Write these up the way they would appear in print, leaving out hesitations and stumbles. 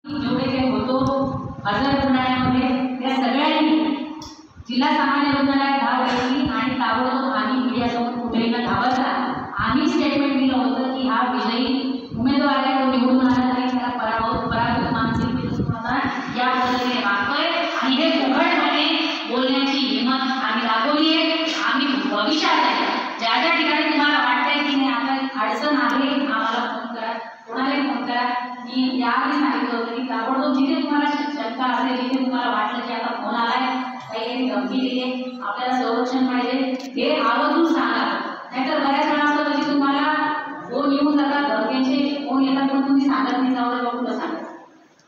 जेवढे काही होतो हजर रुग्णालयामध्ये त्या सगळ्यांनी जिल्हा सामान्य रुग्णालयात धाव घेतली आणि ताबडतोब आम्ही मीडियासमोर कुठेही न धावता आम्ही स्टेटमेंट दिलं होतं की हा विजयी उमेदवार आहे, तो निवडून आला तरी त्याला पराभूत मानसिकता या पद्धतीने वागतोय आणि हे उघडपणे बोलण्याची हिंमत आम्ही दाखवली आहे। आम्ही भविष्यात आहे ज्या ज्या ठिकाणी तुम्हाला वाटतंय की नाही आता अडचण आहे आम्हाला फोन करा, कोणालाही फोन करा। मी याआधी सांगितलं होतं की ताबडतोब जिथे तुम्हाला शंका असेल, जिथे तुम्हाला वाटलं की आता फोन आलाय, काही धमकी दिली, आपल्याला संरक्षण पाहिजे, हे आवर्जून सांगा। नाहीतर बऱ्याच वेळा असं होतं की तुम्हाला फोन येऊन जातात, धमक्यांचे फोन येतात पण तुम्ही सांगत नाही, जाऊन कुठं सांगत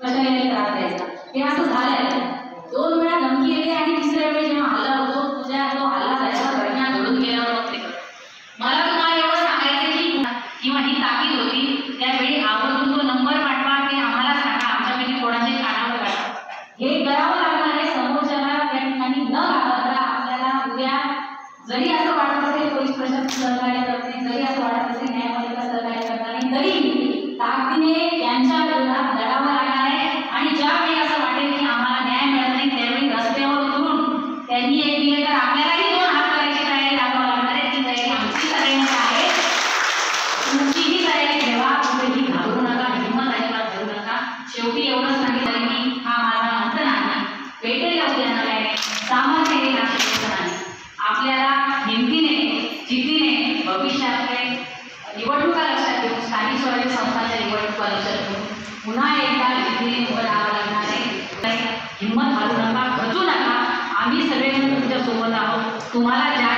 कशाला याने त्रास द्यायचा, हे असं झालंय। 2 वेळा धमकी येते आणि तिसऱ्या वेळी जेव्हा हल्ला होतो तुझ्या तो हल्ला झाल्यावर घटना घडून गेल्यावर मला तुम्हाला एवढं सांगायचं की किंवा ही ताकीद होती त्यावेळी आवर्जून तो नंबर पाठवा की आम्हाला सांगा, आमच्यापैकी कोणाचे कानावर काढा, हे करावं लागणार आहे। समोरच्याला त्या ठिकाणी न घाबरता आपल्याला उद्या जरी असं वाटत असेल पोलीस प्रशासन सहकार्य करत नाही, जरी असं वाटत असेल न्यायपालिका सहकार्य करणार नाही, तरी ताकदीने यांच्या विरोधात लढावं लागणार आहे। आणि ज्यावेळी असं वाटेल की आम्हाला न्याय मिळत नाही त्यावेळी रस्त्यावर उतरून त्यांनी एक दिले तर आपल्यालाही 2 हात करायची तयारी दाखवावं लागणार आहे। ती तयारी आमची सगळ्यांची आहे, तुमचीही तयारी ठेवा, कुठेही घाबरू नका, हिंमत अजिबात धरू नका। शेवटी एवढंच सांगितलं की हा माझा अंत नाही, भेटेल उद्या नव्याने, सामर्थ्य हे हा शेवटचं नाही। आपल्याला हिमतीने जिद्दीने भविष्यातले निवडणुका लक्षात घेऊन, स्थानिक स्वराज्य संस्थांच्या निवडणुका लक्षात घेऊन पुन्हा एकदा जिद्दीने उभं राहावं लागणार आहे। हिंमत हारू नका, खचू नका, आम्ही सगळेजण तुमच्या सोबत आहोत। तुम्हाला ज्या